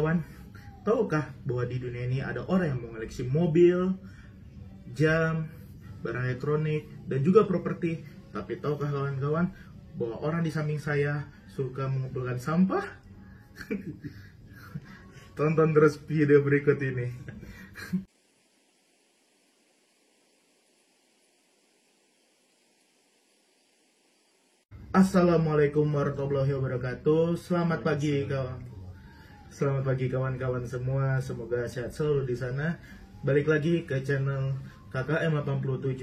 kawan-kawan, tahukah bahwa di dunia ini ada orang yang mengoleksi mobil, jam, barang elektronik, dan juga properti? Tapi tahukah kawan-kawan bahwa orang di samping saya suka mengumpulkan sampah? Tonton terus video berikut ini. Assalamualaikum warahmatullahi wabarakatuh. Selamat pagi kawan-kawan semua. Semoga sehat selalu di sana. Balik lagi ke channel KKM 87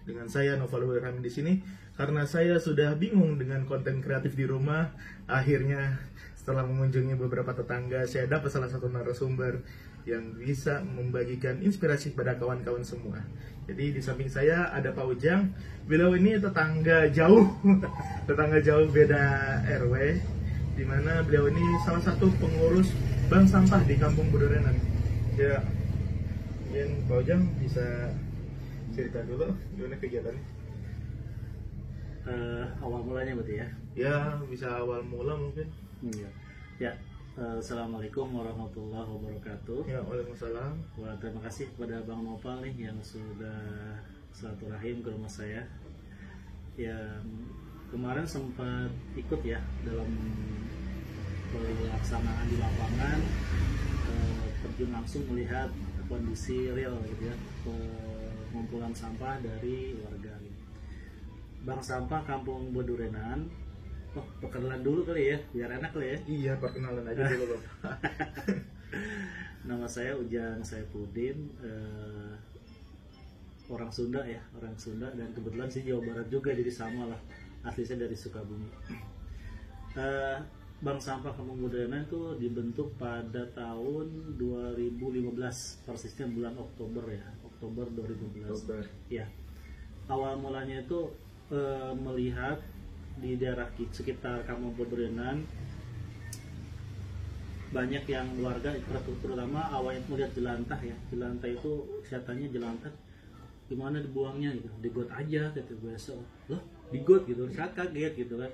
dengan saya Noval Wirham di sini. Karena saya sudah bingung dengan konten kreatif di rumah. Akhirnya setelah mengunjungi beberapa tetangga, saya dapat salah satu narasumber yang bisa membagikan inspirasi pada kawan-kawan semua. Jadi di samping saya ada Pak Ujang. Beliau ini tetangga jauh, tetangga jauh beda RW, di mana beliau ini salah satu pengurus bank sampah di Kampung Budorenan. Ya, mungkin Pak Ujang bisa cerita dulu gimana kegiatannya? Awal mulanya berarti ya? Ya, bisa awal mula mungkin. Ya. Assalamualaikum warahmatullahi wabarakatuh. Ya, waalaikumsalam. Wah, terima kasih kepada Bang Nopal nih yang sudah silaturahim ke rumah saya. Ya, kemarin sempat ikut ya dalam pelaksanaan di lapangan, terjun langsung melihat kondisi real gitu ya, pengumpulan sampah dari warga. Bank Sampah Kampung Budorenan. Oh, perkenalan dulu kali ya, biar enak kali ya. Iya, perkenalan aja dulu. Nama saya Ujang Saifuddin, orang Sunda ya, orang Sunda, dan kebetulan sih Jawa Barat juga, jadi sama lah. Asli saya dari Sukabumi. Bank Sampah Kampung Budorenan itu dibentuk pada tahun 2015, persisnya bulan Oktober ya, Oktober 2015. Ya, awal mulanya itu melihat di daerah sekitar Kampung Budorenan banyak yang warga, terutama awalnya melihat jelantah ya, jelantah itu kesehatannya jelantah gimana dibuangnya gitu, digot aja gitu biasa, loh digot gitu, saya kaget gitu kan.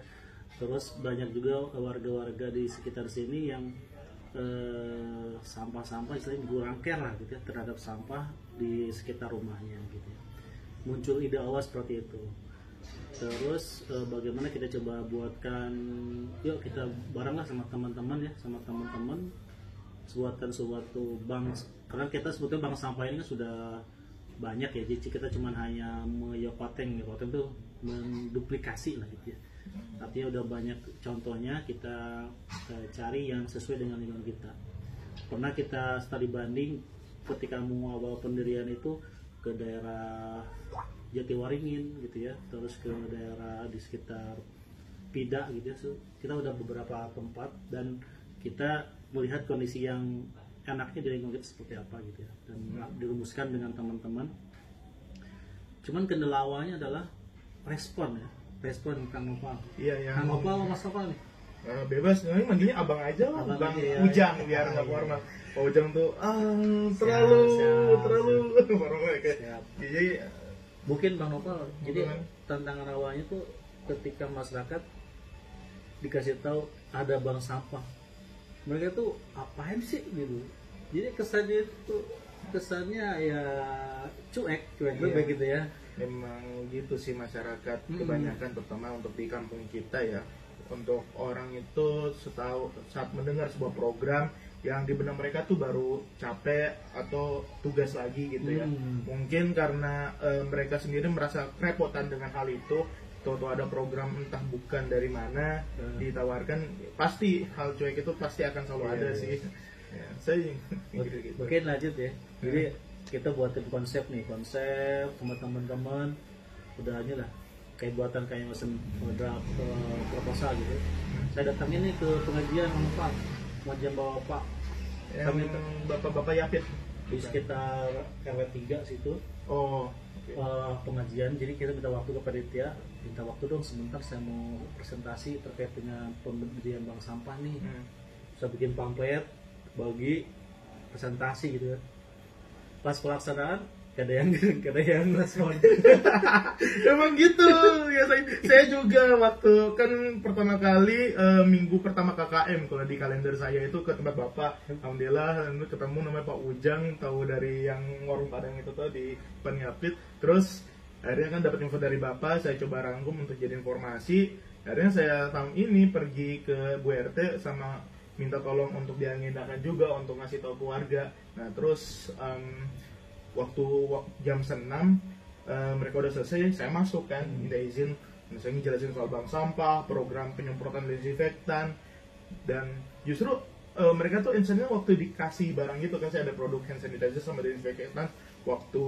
Terus banyak juga warga-warga di sekitar sini yang sampah-sampah istilahnya kurang care lah gitu ya, terhadap sampah di sekitar rumahnya gitu ya. Muncul ide awal seperti itu. Terus bagaimana kita coba buatkan, yuk kita barenglah sama teman-teman ya, sama teman-teman buatkan suatu bank, karena kita sebetulnya bank sampah ini kan sudah banyak ya, jadi kita cuma hanya meyopateng itu menduplikasi lah gitu ya. Artinya udah banyak contohnya, kita cari yang sesuai dengan lingkungan kita. Pernah kita studi banding ketika mengawal pendirian itu ke daerah Jatiwaringin gitu ya, terus ke daerah di sekitar Pida gitu ya. So, kita udah beberapa tempat dan kita melihat kondisi yang enaknya di lingkungan kita seperti apa gitu ya, dan dirumuskan dengan teman-teman. Cuman kendala awalnya adalah respon Kang Nopal. Iya. Kang Nopal Mas Nopal nih. Bebas, ini manggilnya abang aja lah, abang aja, Ujang ya. biar nggak formal. Pak Ujang tuh terlalu formal kayak. Jadi mungkin Bang Nopal, jadi tantangan awalnya tuh ketika masyarakat dikasih tahu ada bank sampah, mereka tuh apain sih gitu. Jadi kesannya ya cuek iya. Gitu ya. Memang gitu sih masyarakat kebanyakan, terutama untuk di kampung kita ya. Untuk orang itu saat mendengar sebuah program yang di benak mereka tuh baru capek atau tugas lagi gitu ya. Mungkin karena mereka sendiri merasa kerepotan dengan hal itu, atau ada program entah bukan dari mana ditawarkan, pasti hal cuek itu pasti akan selalu ada sih. Ya, saya gitu. Mungkin lanjut ya. Jadi kita buatin konsep sama teman-teman, udah aja lah kayak buatan kayak mesin draft proposal gitu. Saya datangin nih ke pengajian Pak, pengajian Bapak yang bapak-bapak Yapit di sekitar RW 3 situ. Pengajian, jadi kita minta waktu ke panitia, minta waktu dong sebentar, saya mau presentasi terkait dengan pemberdayaan bank sampah nih. Saya bikin pamflet, bagi presentasi gitu ya. Pas pelaksanaan Kada yang respon. Emang gitu ya, saya juga waktu kan pertama kali minggu pertama KKM kalau di kalender saya itu ke tempat bapak, alhamdulillah ketemu namanya Pak Ujang, tahu dari yang warung Padang itu tuh di Paniapit. Terus akhirnya kan dapat info dari bapak, saya coba rangkum untuk jadi informasi. Akhirnya saya tahun ini pergi ke Bu RT sama minta tolong untuk diagendakan juga untuk ngasih tahu keluarga. Nah terus waktu jam 6 mereka udah selesai, saya masuk kan, minta izin, saya ngejelasin soal bank sampah, program penyemprotan desinfektan, dan justru mereka tuh insennya waktu dikasih barang gitu kan, saya ada produk hand sanitizer sama desinfektan, waktu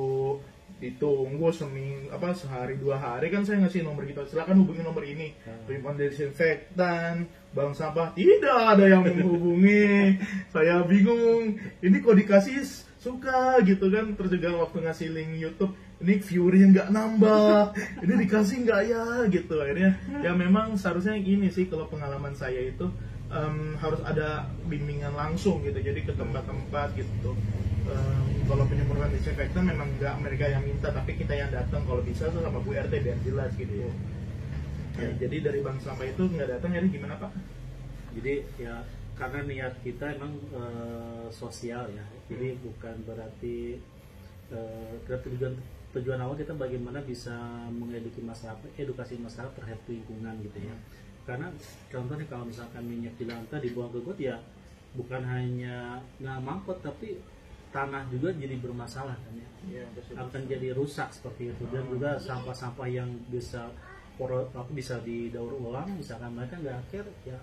ditunggu sehari 2 hari kan saya ngasih nomor gitu, silakan hubungi nomor ini, penyemprotan desinfektan, bank sampah, tidak ada yang menghubungi. Saya bingung, ini kok dikasih suka gitu kan. Terus juga waktu ngasih link YouTube, ini viewernya nggak nambah, ini dikasih nggak ya gitu. Akhirnya ya memang seharusnya gini sih, kalau pengalaman saya itu harus ada bimbingan langsung gitu, jadi ke tempat-tempat gitu. Kalau penyemprotan desinfektan memang nggak mereka yang minta, tapi kita yang datang kalau bisa tuh sama Bu RT biar jelas gitu ya. Jadi dari bank sampah itu nggak datang, jadi gimana Pak? Jadi ya karena niat kita emang sosial ya, jadi bukan berarti tujuan awal kita bagaimana bisa edukasi masyarakat terhadap lingkungan gitu ya. Karena contohnya kalau misalkan minyak jelantah dibuang ke got ya bukan hanya nggak mangkot, tapi tanah juga jadi bermasalah kan ya, akan jadi rusak seperti itu. Dan juga sampah-sampah yang bisa didaur ulang, misalkan mereka nggak akhir ya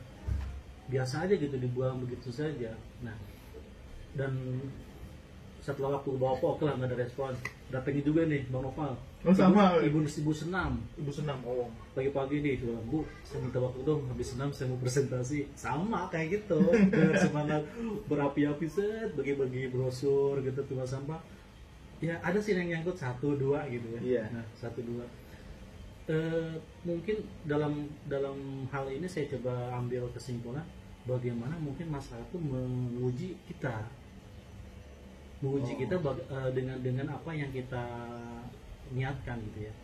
biasa aja gitu dibuang begitu saja. Nah, dan setelah waktu bawa oke lah nggak ada respon, datangin juga nih Bang Noval, ibu senam oh pagi-pagi nih bilang, Bu saya minta waktu dong, habis senam saya mau presentasi, sama kayak gitu dengan semangat berapi-api set bagi-bagi brosur gitu tempat sampah ya. Ada sih yang nyangkut 1-2 gitu ya. Nah 1-2 mungkin dalam hal ini saya coba ambil kesimpulan bagaimana mungkin masyarakat itu menguji kita dengan apa yang kita niatkan gitu ya.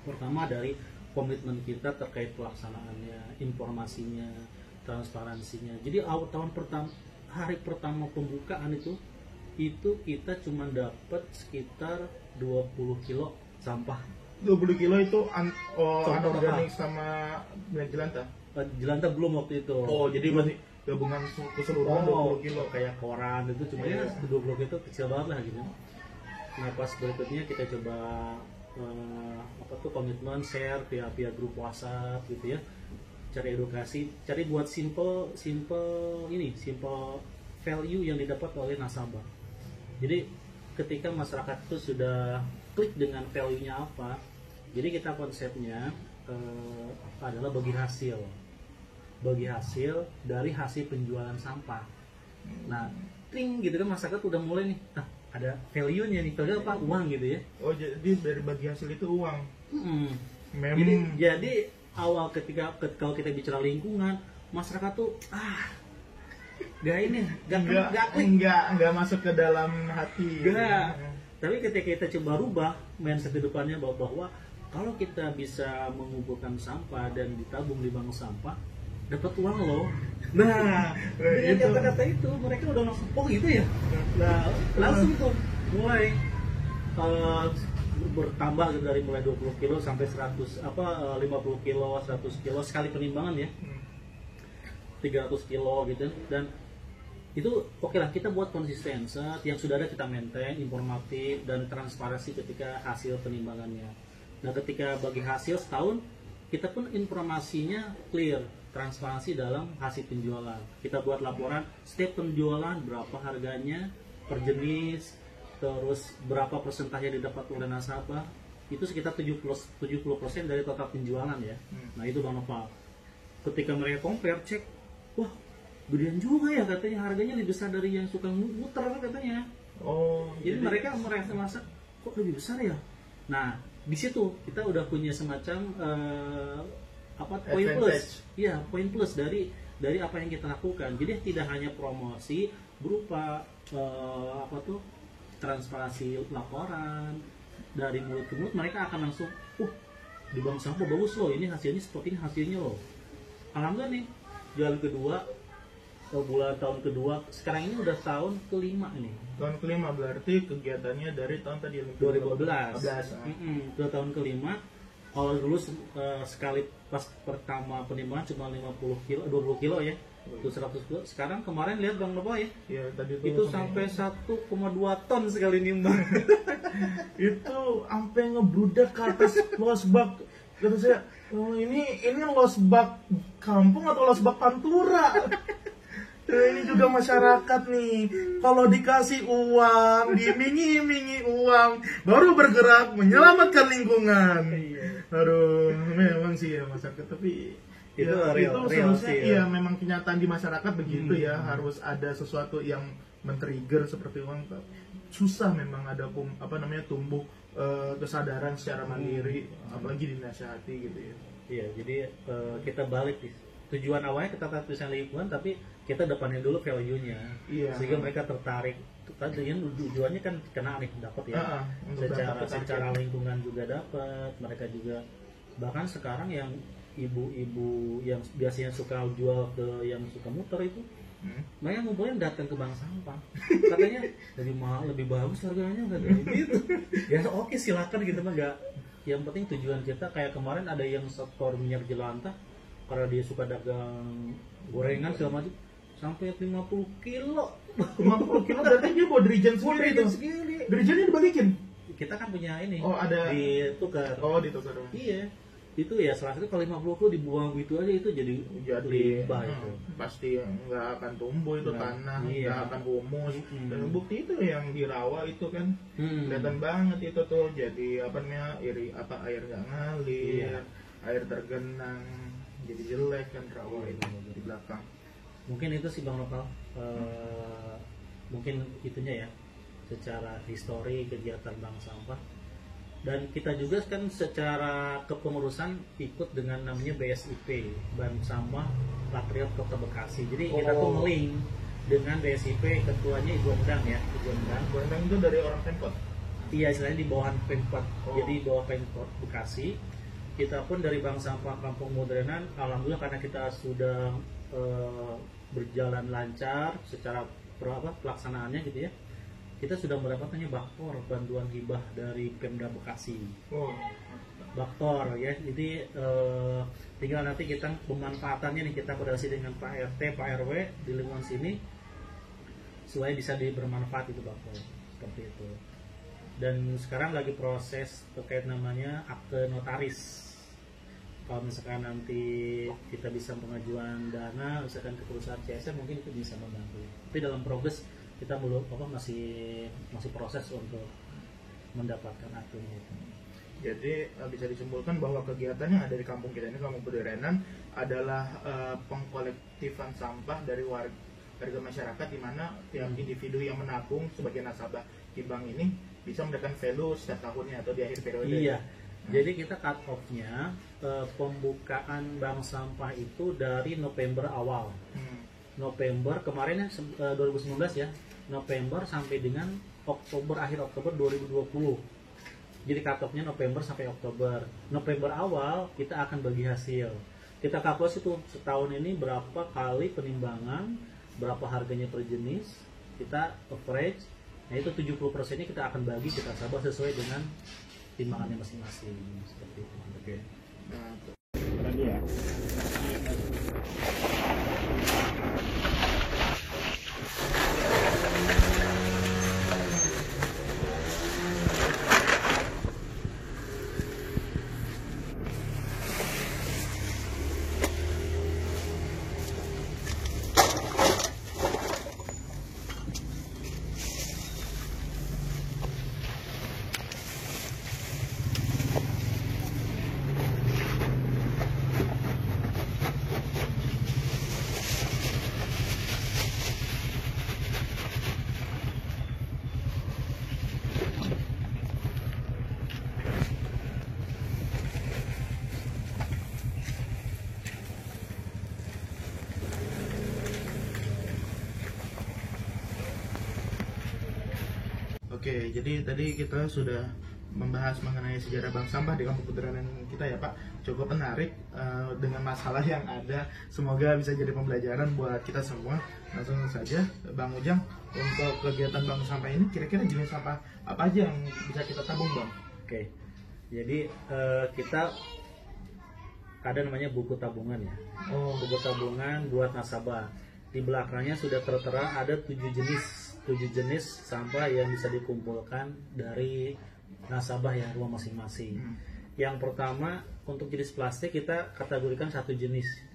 Pertama dari komitmen kita terkait pelaksanaannya, informasinya, transparansinya. Jadi hari pertama pembukaan itu kita cuma dapat sekitar 20 kilo sampah. 20 kilo itu anorganik sama minyak jelantah? Jelantah belum waktu itu. Oh, jadi masih gabungan keseluruhan 20 kilo. Kayak koran itu cuma ya 20 kilo kecil banget lah gitu. Nah pas berikutnya kita coba komitmen share via grup WhatsApp gitu ya. Cari edukasi, cari buat simple value yang didapat oleh nasabah. Jadi ketika masyarakat itu sudah klik dengan value-nya apa, jadi kita konsepnya adalah bagi hasil dari hasil penjualan sampah. Nah, gitu kan masyarakat udah mulai nih, ada value-nya nih, value apa? Uang gitu ya. Oh, jadi dari bagi hasil itu uang. Jadi awal ketika kalau kita bicara lingkungan, masyarakat tuh nggak masuk ke dalam hati. Tapi ketika kita coba rubah mindset depannya bahwa kalau kita bisa mengumpulkan sampah dan ditabung di bank sampah, dapat uang loh. Nah, dengan kata-kata itu mereka udah langsung gitu ya. Nah, langsung tuh mulai bertambah dari mulai 20 kilo sampai 50 kilo, 100 kilo sekali penimbangan ya. 300 kilo gitu, dan itu oke lah, kita buat konsisten yang sudah ada, kita maintain informatif dan transparansi ketika hasil penimbangannya. Nah ketika bagi hasil setahun, kita pun informasinya clear, transparansi dalam hasil penjualan. Kita buat laporan setiap penjualan, berapa harganya per jenis, terus berapa persentase didapat oleh nasabah, itu sekitar 70% dari total penjualan ya. Nah itu Bang Noval, ketika mereka compare, cek, wah gedean juga ya katanya, harganya lebih besar dari yang suka muter katanya. Oh, jadi mereka merasa kok lebih besar ya. Nah di situ kita udah punya semacam poin plus, ya poin plus dari apa yang kita lakukan. Jadi tidak hanya promosi berupa transparansi laporan dari mulut ke mulut, mereka akan langsung di bank sampah bagus loh, ini hasilnya seperti ini hasilnya loh. Alhamdulillah nih, jalan kedua, bulan tahun kedua, sekarang ini udah tahun kelima ini. Tahun kelima berarti kegiatannya dari tahun tadi 2015. Udah tahun kelima. Kalau dulu sekali pas pertama penimbangan cuma 50 kilo, 20 kilo ya, itu 100 kilo. Sekarang kemarin lihat Bang Nopo ya, tadi itu sampai 1,2 ton sekali nimbang. Itu sampai ngebludak ke atas losbak. Kata saya, oh, ini losbak kampung atau losbak Pantura? Ini juga masyarakat nih, kalau dikasih uang, diiming-imingi uang, baru bergerak menyelamatkan lingkungan. Aduh, memang sih ya masyarakat, tapi itu seharusnya ya. Iya, memang kenyataan di masyarakat begitu ya, harus ada sesuatu yang men-trigger seperti uang. Susah memang ada tumbuh kesadaran secara mandiri, apalagi dinasihati gitu ya. Iya, jadi kita balik tujuan awalnya kita tulisan lingkungan, tapi kita depanin dulu value-nya, sehingga mereka tertarik. Tujuannya kan kena nih dapat ya, secara lingkungan juga dapat, mereka juga bahkan sekarang yang ibu-ibu yang biasanya suka jual ke yang suka muter itu, mereka ngumpulin datang ke bank sampah, katanya lebih mahal, lebih bagus harganya katanya gitu. Ya oke, silakan gitu mah, nggak, yang penting tujuan kita. Kayak kemarin ada yang setor minyak jelantah karena dia suka dagang gorengan segala macam, sampai 50 kilo. 50 kilo berarti dia bawa dirijen sendiri itu. Dirijennya dibalikin. Kita kan punya ini. Oh, ada ditukar. Oh, ditukar. Iya. Itu ya salah satu, kalau 50 kilo dibuang gitu aja itu jadi limbah itu. Pasti nggak akan tumbuh itu tanah, nggak akan humus. Dan bukti itu yang di rawa itu kan kelihatan banget itu tuh, jadi air nggak ngalir, air tergenang, jadi jelek kan rawa itu di belakang. Mungkin itu sih Bang Nopal, mungkin itunya ya, secara histori kegiatan bank sampah. Dan kita juga kan secara kepengurusan ikut dengan namanya BSIP, Bank Sampah Patriot Kota Bekasi. Jadi kita tuh nge-link dengan BSIP, ketuanya Ibu Endang ya, Ibu Endang itu dari orang Pemkot? Iya, istilahnya di bawah Pemkot, jadi di bawah Pemkot Bekasi. Kita pun dari Bank Sampah Kampung Modernan, alhamdulillah karena kita sudah berjalan lancar secara pelaksanaannya gitu ya, kita sudah mendapatkannya Baktor, bantuan hibah dari Pemda Bekasi. Baktor ya, jadi tinggal nanti kita pemanfaatannya nih, kita koordinasi dengan Pak RT, Pak RW di lingkungan sini supaya bisa bermanfaat itu Baktor, seperti itu. Dan sekarang lagi proses terkait namanya akte notaris. Kalau misalkan nanti kita bisa pengajuan dana misalkan ke perusahaan CSR, mungkin itu bisa membantu. Tapi dalam progres kita belum masih proses untuk mendapatkan akunnya. Jadi bisa disimpulkan bahwa kegiatan yang ada di kampung kita ini, Kampung Modernan, adalah pengkolektifan sampah dari warga masyarakat, di mana tiap individu yang menabung sebagai nasabah di bank ini bisa mendapatkan value setiap tahunnya atau di akhir periode. Iya. Jadi kita cut off-nya pembukaan bank sampah itu dari November awal. November kemarin 2019 ya, November sampai dengan Oktober, akhir Oktober 2020. Jadi cut off-nya November sampai Oktober. November awal kita akan bagi hasil. Kita kaplos itu setahun ini berapa kali penimbangan, berapa harganya per jenis, kita average. Nah itu 70%-nya kita akan bagi kita sabar sesuai dengan timbangannya masing-masing, seperti itu. Oke. Nah, ya. Oke, jadi tadi kita sudah membahas mengenai sejarah bank sampah di kampung Budranan kita ya Pak. Cukup menarik dengan masalah yang ada. Semoga bisa jadi pembelajaran buat kita semua. Langsung saja Bang Ujang, untuk kegiatan bank sampah ini kira-kira jenis sampah apa aja yang bisa kita tabung Bang? Oke, jadi kita ada namanya buku tabungan ya. Buku tabungan buat nasabah. Di belakangnya sudah tertera ada 7 jenis sampah yang bisa dikumpulkan dari nasabah ya, rumah masing-masing. Yang pertama, untuk jenis plastik kita kategorikan satu jenis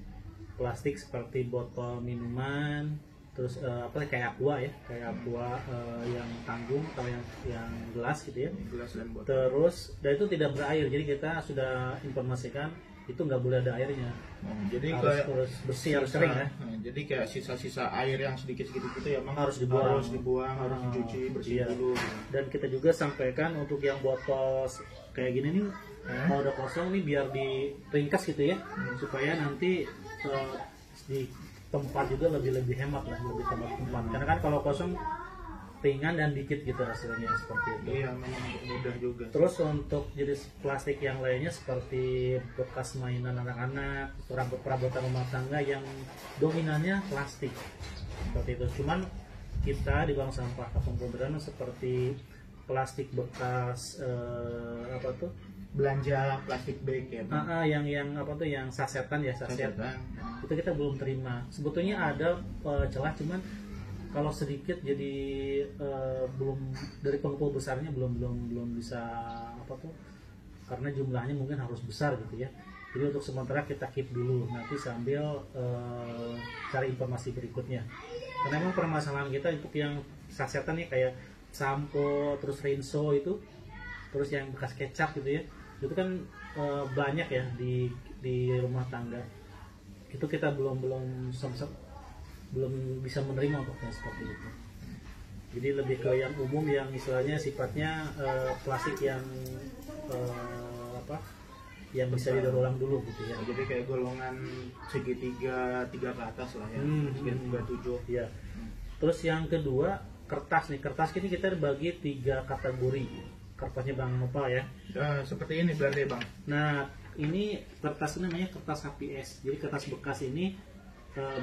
plastik seperti botol minuman, terus kayak aqua ya, kayak aqua yang tanggung atau yang gelas gitu ya. Gelas dan botol. Terus dan itu tidak berair, jadi kita sudah informasikan itu nggak boleh ada airnya. Jadi harus bersih, harus kering ya. Jadi kayak sisa-sisa air yang sedikit-sedikit gitu ya, harus dibuang, harus dicuci bersih dulu. Dan kita juga sampaikan untuk yang botol kayak gini nih, kalau udah kosong nih biar diringkas gitu ya, supaya nanti di tempat juga lebih hemat lah, lebih tempat. Karena kan kalau kosong ringan dan dikit gitu hasilnya, seperti itu. Iya, memang mudah juga. Terus untuk jenis plastik yang lainnya seperti bekas mainan anak-anak, perabotan rumah tangga yang dominannya plastik, seperti itu. Cuman kita di bank sampah Kampung Budranan seperti plastik bekas belanja plastik bag ya Bang? yang sasetan ya, sasetan. Itu kita belum terima. Sebetulnya ada celah, cuman kalau sedikit jadi belum, dari pengumpul besarnya belum bisa karena jumlahnya mungkin harus besar gitu ya. Jadi untuk sementara kita keep dulu, nanti sambil cari informasi berikutnya. Karena memang permasalahan kita untuk yang sasetan nih kayak sampo, terus rinso itu, terus yang bekas kecap gitu ya, itu kan banyak ya di rumah tangga. Itu kita belum bisa menerima untuk yang seperti itu. Jadi lebih ke yang umum yang istilahnya sifatnya plastik yang yang bisa didaur ulang dulu gitu ya. Jadi kayak golongan segitiga 3 ke atas lah ya, segitiga 7. Ya. Terus yang kedua kertas nih. Kertas ini kita bagi 3 kategori. Kertasnya Bang Nopal ya. Seperti ini berarti Bang. Nah ini kertas ini namanya kertas HPS. Jadi kertas bekas ini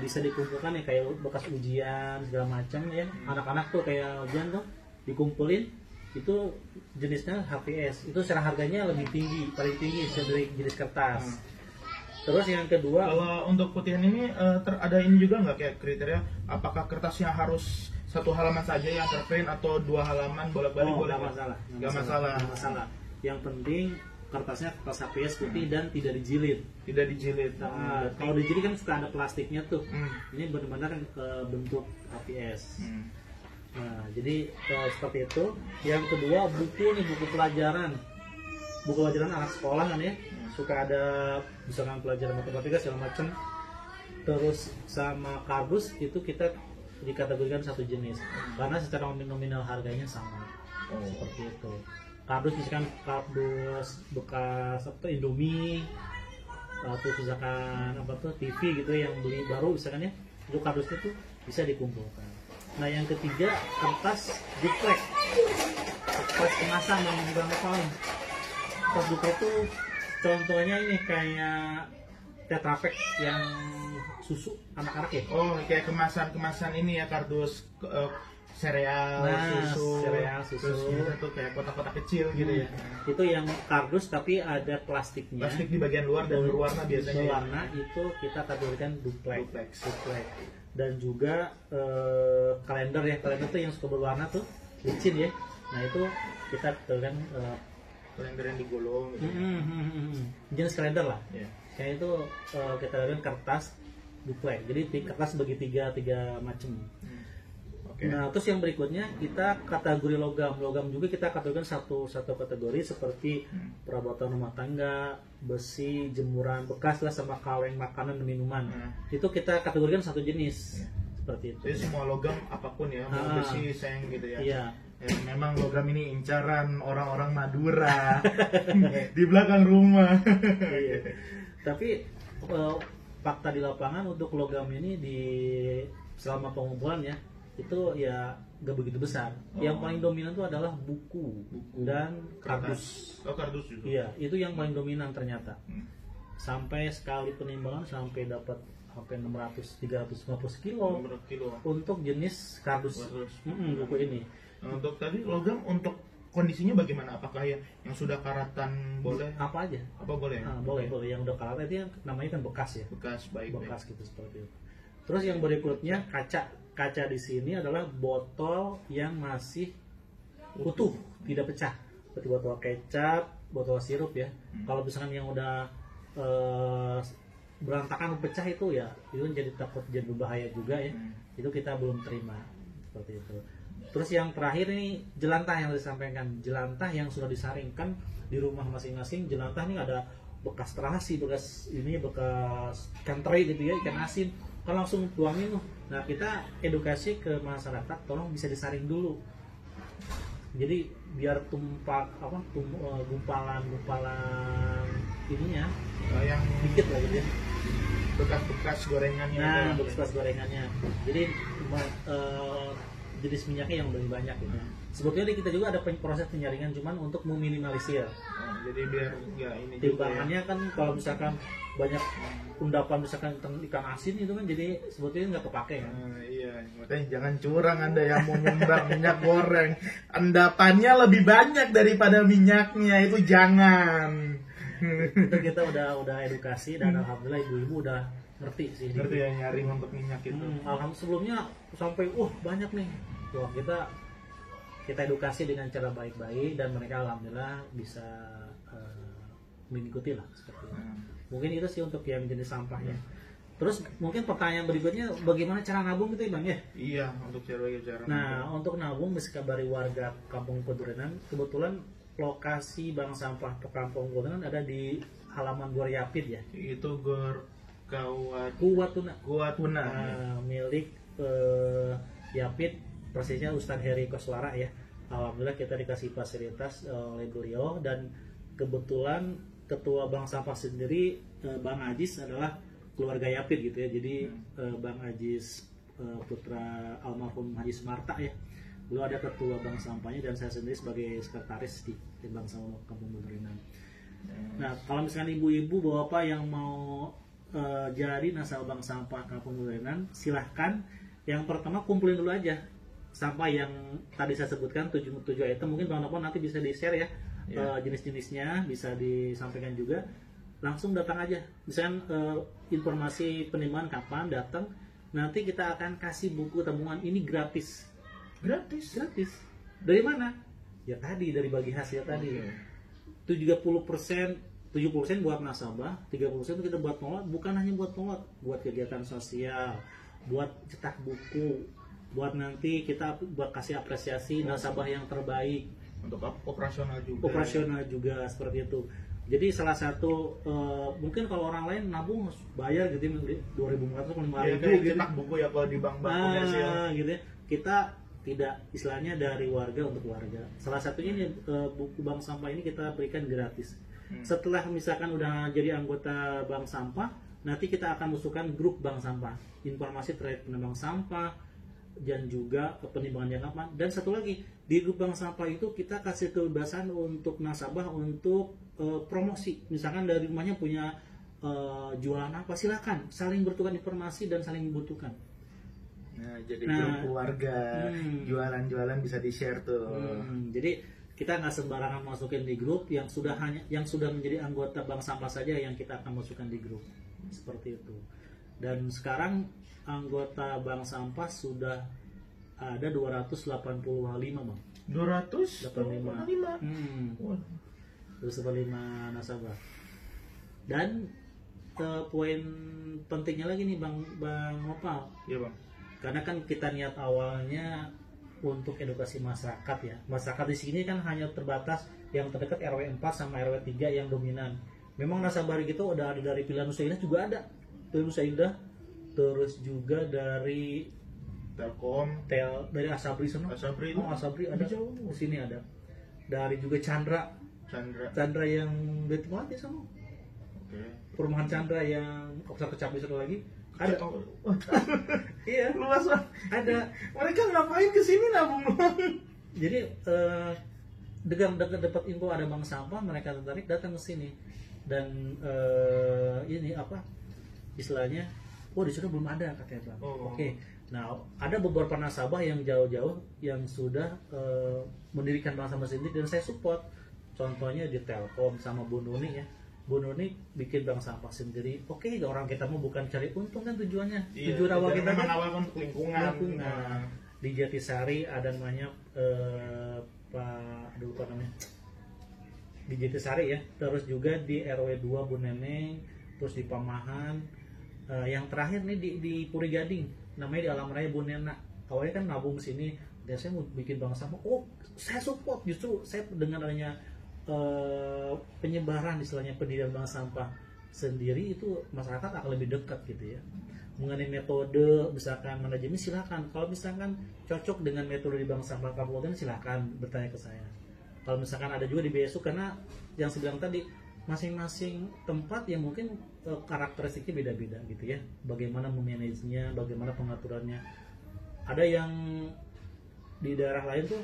bisa dikumpulkan ya, kayak bekas ujian segala macam ya. Anak-anak tuh kayak ujian tuh dikumpulin, itu jenisnya HPS. Itu secara harganya lebih tinggi, paling tinggi dari jenis kertas. Terus yang kedua, kalau untuk putihan ini ada ini juga nggak kayak kriteria apakah kertasnya harus 1 halaman saja yang terprint atau 2 halaman bolak-balik? nggak masalah. Yang penting kertasnya kertas HPS putih dan tidak dijilid. Nah, kalau dijilid kan suka ada plastiknya tuh. Ini benar-benar bentuk HPS. Nah, jadi seperti itu. Yang kedua buku pelajaran. Buku pelajaran anak sekolah kan ya. Suka ada misalkan pelajaran matematika segala macam. Terus sama kardus itu kita dikategorikan satu jenis. Karena secara nominal harganya sama. Seperti itu. Kardus misalkan kardus bekas Indomie, atau misalkan TV gitu yang beli baru misalkan ya, itu kardusnya tuh bisa dikumpulkan. Nah yang ketiga kertas duplek, kertas kemasan yang Bang Nopal. Kertas duplek itu contohnya ini kayak Tetra Pak yang susu anak-anak ya. Kayak kemasan ini ya, kardus sereal, susu. Terus itu kayak kotak-kotak kecil gitu ya. Itu yang kardus tapi ada plastiknya. Plastik di bagian luar dan berwarna biasanya. Berwarna itu kita kategorikan duplex. Dan juga kalender ya. Kalender tuh yang suka berwarna tuh licin ya. Nah itu kita kategorikan kalender yang digulung gitu. Jenis kalender lah. Yeah. Kayak itu kita kategorikan kertas duplex. Jadi kertas bagi tiga macam. Nah, terus yang berikutnya kita kategori logam. Logam juga kita kategorikan satu kategori seperti perabotan rumah tangga, besi, jemuran bekas lah, sama kaleng makanan dan minuman. Itu kita kategorikan satu jenis. Seperti itu. Jadi semua logam apapun ya, mau besi, seng gitu ya. Iya. Memang logam ini incaran orang-orang Madura di belakang rumah. Iya. Tapi fakta di lapangan untuk logam ini selama pengumpulan ya, itu ya gak begitu besar. Yang paling dominan itu adalah buku dan kardus. Oh, kardus juga. Iya, itu yang paling dominan ternyata. Sampai sekali penimbangan sampai dapat sampai 350 kilo Berapa kilo? untuk jenis kardus. Buku ini. Nah, untuk tadi logam untuk kondisinya bagaimana? Apakah yang sudah karatan boleh? Apa aja? Apa boleh? Boleh. Yang udah karatan itu yang namanya kan bekas ya. Bekas, baik. Bekas gitu seperti itu. Terus yang berikutnya kaca di sini adalah botol yang masih utuh, tidak pecah. Seperti botol kecap, botol sirup ya. Kalau misalkan yang udah berantakan pecah itu ya itu jadi takut jadi berbahaya juga ya. Itu kita belum terima seperti itu. Terus yang terakhir ini jelantah yang disampaikan, jelantah yang sudah disaringkan di rumah masing-masing. Jelantah ini ada bekas terasi, bekas ikan teri gitu ya, ikan asin, kan langsung tuangin tuh. Nah kita edukasi ke masyarakat, tolong bisa disaring dulu. Jadi biar gumpalan ininya yang dikit lah gitu ya. Bekas gorengannya. Nah, bekas gorengannya. Jadi jenis minyaknya yang lebih banyak gitu. Sebetulnya kita juga ada proses penyaringan cuman untuk meminimalisir. Jadi biar nggak ini timbangannya kan kalau misalkan banyak endapan misalkan ikan asin itu kan jadi sebetulnya nggak kepake kan. Iya, makanya jangan curang Anda yang mau nyumbang minyak goreng. Endapannya lebih banyak daripada minyaknya, itu jangan. Itu kita udah edukasi dan alhamdulillah ibu-ibu udah ngerti sih. Ngerti ya nyaring untuk minyak itu. Alhamdulillah sebelumnya sampai banyak nih. Wah, kita edukasi dengan cara baik-baik dan mereka alhamdulillah bisa mengikuti lah seperti itu. Mungkin itu sih untuk yang jenis sampahnya. Terus mungkin pertanyaan berikutnya bagaimana cara nabung gitu ya Bang ya? Iya, untuk cara. Nah, untuk nabung bisa kabari warga Kampung Pedurenan. Kebetulan lokasi bank sampah Kampung Pedurenan ada di halaman Gor Yapit ya. Itu Gor Kuatuna. Milik Yapit, persisnya Ustadz Heri Koswara ya. Alhamdulillah kita dikasih fasilitas oleh beliau dan kebetulan ketua bank sampah sendiri Bang Ajis adalah keluarga Yapit gitu ya. Jadi Bang Ajis putra almarhum Haji Sumarta ya. Beliau ada ketua bank sampahnya dan saya sendiri sebagai sekretaris di bank sampah Kampung Pedurenan. Nah, kalau misalkan ibu-ibu bapak yang mau jadi nasabah bank sampah Kampung Pedurenan, silahkan. Yang pertama kumpulin dulu aja sampah yang tadi saya sebutkan 7 item. Mungkin Bang Nopon nanti bisa di-share ya. Jenis-jenisnya bisa disampaikan juga. Langsung datang aja. Misalkan informasi penimbangan kapan datang, nanti kita akan kasih buku tabungan ini gratis. Gratis. Dari mana? Ya tadi dari bagi hasil tadi. 70% buat nasabah, 30% kita buat pengelola. Bukan hanya buat pengelola, buat kegiatan sosial, buat cetak buku, buat nanti kita buat kasih apresiasi nasabah yang terbaik. Untuk operasional juga seperti itu. Jadi salah satu mungkin kalau orang lain nabung bayar gitu 2.500 atau 5.000 gitu. Cetak buku ya kalau di bank komersial. Gitu ya. Kita tidak istilahnya dari warga untuk warga. Salah satunya ini buku bank sampah ini kita berikan gratis. Setelah misalkan udah jadi anggota bank sampah, nanti kita akan masukkan grup bank sampah. Informasi terkait penambang sampah dan juga penimbangan jangka kapan. Dan satu lagi, di grup bank sampah itu kita kasih kebebasan untuk nasabah untuk promosi. Misalkan dari rumahnya punya jualan apa, silakan saling bertukar informasi dan saling membutuhkan. Nah, jadi grup keluarga jualan-jualan bisa di-share tuh. Jadi kita nggak sembarangan masukin di grup, yang sudah menjadi anggota bank sampah saja yang kita akan masukkan di grup. Seperti itu. Dan sekarang anggota bank sampah sudah ada 285 Bang. 285. 285 nasabah. Dan poin pentingnya lagi nih Bang Opal. Iya Bang. Karena kan kita niat awalnya untuk edukasi masyarakat ya. Masyarakat di sini kan hanya terbatas yang terdekat RW 4 sama RW 3 yang dominan. Memang nasabah gitu udah ada dari pilihan Nusa Indah juga ada. Nusa Indah, terus juga dari Telkom, dari Asabri sana. Asabri ada di sini ada. Dari juga Chandra yang dari Timati sama. Perumahan Chandra yang Kecap di sana lagi ada. Iya, luas banget. ada. Mereka ngapain kesini nabung doang? Jadi dengan dapat info ada bank sampah, mereka tertarik datang ke sini. Dan ini apa istilahnya, oh di sana belum ada katanya bang. Oke. Nah ada beberapa nasabah yang jauh-jauh yang sudah mendirikan bank sampah sendiri dan saya support. Contohnya di Telkom sama Bu Nuni ya. Bu Nuni bikin bank sampah sendiri. Oke, orang kita mau bukan cari untung kan tujuannya. Tujuan awal kita kan mengawalkan lingkungan. Di Jatisari ada namanya Pak, lupa namanya. Di Jatisari ya. Terus juga di RW 2 Bu Neneng, terus di Pamahan. Yang terakhir nih di Puri Gading, namanya di Alam Raya Bu Nena. Awalnya kan nabung sini, dan saya mau bikin bank sampah. Oh, saya support, justru saya dengan adanya penyebaran istilahnya pendirian bank sampah sendiri itu masyarakat akan lebih dekat gitu ya. Mengenai metode misalkan manajemen silakan. Kalau misalkan cocok dengan metode di bank sampah kabupaten silakan bertanya ke saya. Kalau misalkan ada juga di BSU, karena yang saya bilang tadi masing-masing tempat yang mungkin karakteristiknya beda-beda gitu ya. Bagaimana memanagenya, bagaimana pengaturannya. Ada yang di daerah lain tuh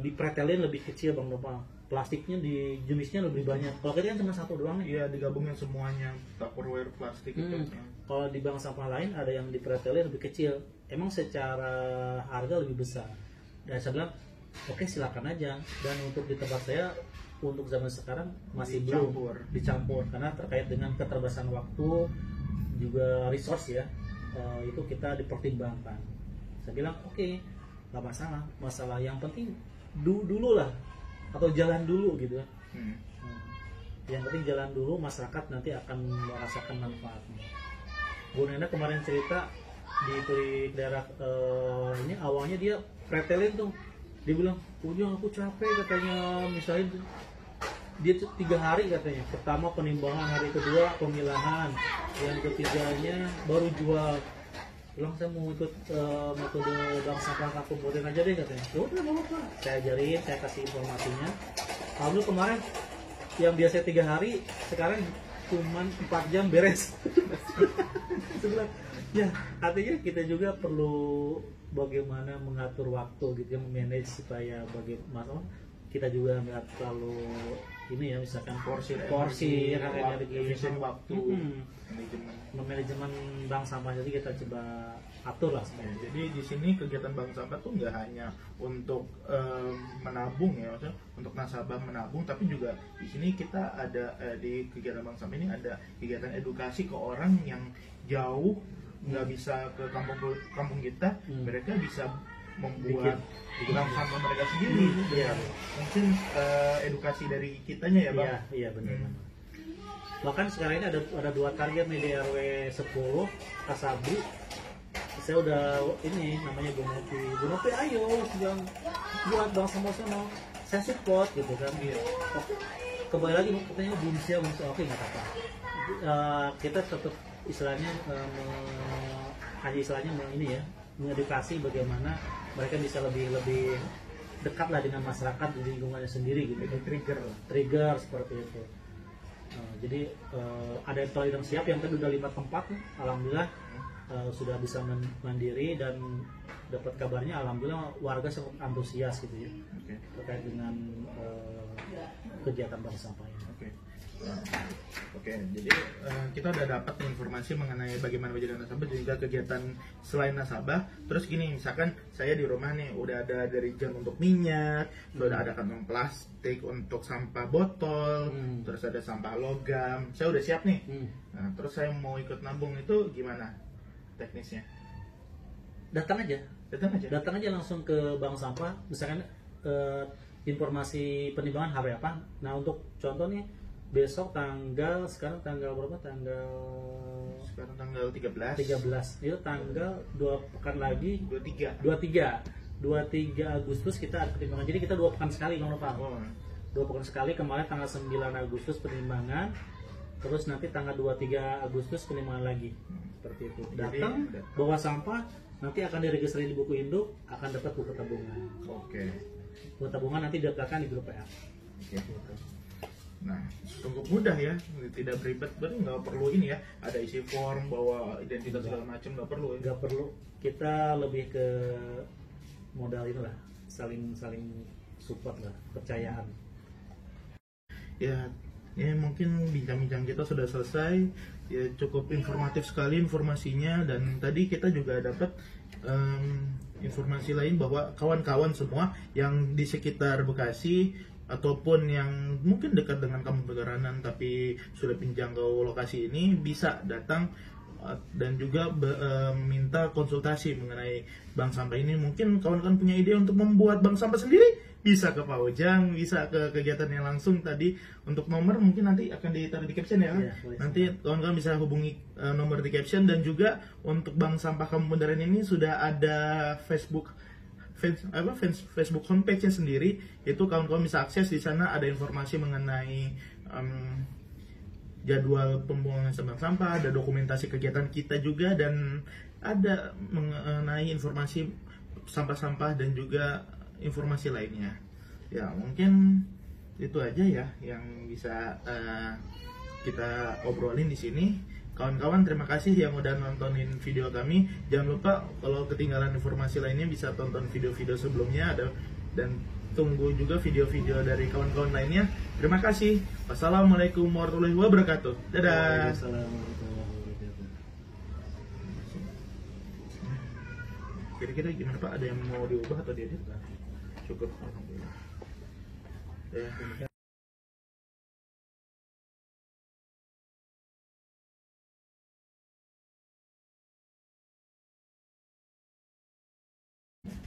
dipretelin lebih kecil Bang Nopal. Plastiknya di jenisnya lebih banyak. Kalau kita kan cuma satu doang nih. Iya, digabungin semuanya Tupperware plastik itu. Kalau di bank sampah lain ada yang dipretelin lebih kecil. Emang secara harga lebih besar. Dan saya bilang, oke silakan aja. Dan untuk di tempat saya untuk zaman sekarang masih belum dicampur karena terkait dengan keterbatasan waktu juga resource ya. Itu kita dipertimbangkan. Saya bilang oke, nggak masalah yang penting dulu lah atau jalan dulu gitu ya. Yang penting jalan dulu, masyarakat nanti akan merasakan manfaatnya. Bu Nena kemarin cerita di daerah ini awalnya dia pretelin tuh, dia bilang ujung aku capek katanya, misalnya dia 3 hari katanya, pertama penimbangan, hari kedua pemilahan, yang ketiganya baru jual. Bilang saya mau ikut metode bank sampah kabupaten aja deh katanya. Ya udah nggak apa-apa, saya ajarin, saya kasih informasinya. Lalu kemarin yang biasa 3 hari sekarang cuma 4 jam beres. Sebelah ya, artinya kita juga perlu bagaimana mengatur waktu gitu ya, memanage supaya bagaimana kita juga nggak terlalu ini ya, misalkan porsi energi, efisien waktu, manajemen bank sampah, jadi kita coba atur lah sebenarnya. Jadi di sini kegiatan bank sampah tuh nggak hanya untuk menabung ya, maksudnya untuk nasabah menabung, tapi juga di sini kita ada di kegiatan bank sampah ini ada kegiatan edukasi ke orang yang jauh nggak bisa ke kampung kita, mereka bisa membuat bank sampah mereka sendiri. Mungkin edukasi dari kitanya ya bang. Iya benar. Bahkan sekarang ini ada 2 target nih di RW 10 Kasabu. Saya udah ini namanya Bu Nopi ayo jangan buat bank sampah sono, saya support gitu kan. Kembali lagi katanya belum siap, oke nggak apa-apa. Kita tetap istilahnya ini ya, mengedukasi bagaimana mereka bisa lebih dekat lah dengan masyarakat di lingkungannya sendiri gitu. Trigger seperti itu. Jadi ada yang telah siap, yang tadi udah 5 tempat, alhamdulillah sudah bisa mandiri, dan dapat kabarnya alhamdulillah warga sangat antusias gitu ya terkait dengan kegiatan bank sampah ini. Oke, jadi kita udah dapat informasi mengenai bagaimana menjadi nasabah dan juga kegiatan selain nasabah. Terus gini, misalkan saya di rumah nih udah ada dari jan untuk minyak, udah ada kantong plastik untuk sampah botol, terus ada sampah logam. Saya udah siap nih. Nah, terus saya mau ikut nabung, itu gimana teknisnya? Datang aja langsung ke bank sampah. Misalkan informasi penimbangan hari apa. Nah untuk contoh nih, besok sekarang tanggal berapa? Sekarang tanggal 13. Itu tanggal 2 pekan lagi, 23 Agustus kita ada penimbangan. Jadi kita 2 pekan sekali Bang Nopal. 2 pekan sekali. Kemarin tanggal 9 Agustus penimbangan, terus nanti tanggal 23 Agustus penimbangan lagi. Seperti itu. Datang bawa sampah, nanti akan diregistrasi di buku induk, akan dapat buku tabungan. Buku tabungan nanti didaftarkan di grup PA. Nah, cukup mudah ya, tidak beribet, berarti nggak perlu ini ya, ada isi form bawa identitas segala macam, nggak perlu ya. Nggak perlu, kita lebih ke modal itulah, saling support lah, percayaan. Ya, ya mungkin bincang-bincang kita sudah selesai. Ya cukup informatif sekali informasinya, dan tadi kita juga dapat informasi lain bahwa kawan-kawan semua yang di sekitar Bekasi ataupun yang mungkin dekat dengan Kampung Pegaranan tapi sudah menjangkau lokasi ini bisa datang dan juga minta konsultasi mengenai bank sampah ini. Mungkin kawan-kawan punya ide untuk membuat bank sampah sendiri, bisa ke Pak Ujang, bisa ke kegiatan yang langsung tadi. Untuk nomor mungkin nanti akan ditaruh di caption ya. Nanti kawan-kawan bisa hubungi nomor di caption. Dan juga untuk bank sampah Kampung Pegaranan ini sudah ada Facebook homepage-nya sendiri. Itu kawan-kawan bisa akses di sana, ada informasi mengenai jadwal pembuangan sampah, ada dokumentasi kegiatan kita juga, dan ada mengenai informasi sampah-sampah dan juga informasi lainnya. Ya mungkin itu aja ya yang bisa kita obrolin di sini. Kawan-kawan, terima kasih yang udah nontonin video kami. Jangan lupa kalau ketinggalan informasi lainnya bisa tonton video-video sebelumnya ada, dan tunggu juga video-video dari kawan-kawan lainnya. Terima kasih. Wassalamualaikum warahmatullahi wabarakatuh. Dadah. Kira-kira gimana Pak? Ada yang mau diubah atau diedit? Cukup, alhamdulillah. Ya.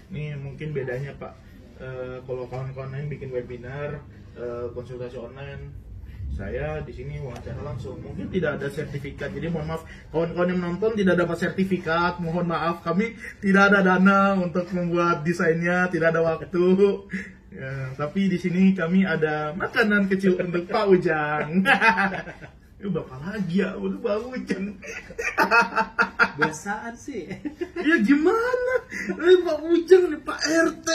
Ini mungkin bedanya Pak, kalau kawan-kawan lain bikin webinar, konsultasi online, saya di sini wawancara langsung. Mungkin tidak ada sertifikat, jadi mohon maaf kawan-kawan yang menonton tidak dapat sertifikat. Mohon maaf, kami tidak ada dana untuk membuat desainnya, tidak ada waktu. Ya, tapi di sini kami ada makanan kecil untuk Pak Ujang. Bapak lagi ya, udah Pak Ujang. Biasaan sih. Ya gimana? Pak Ujang nih Pak RT.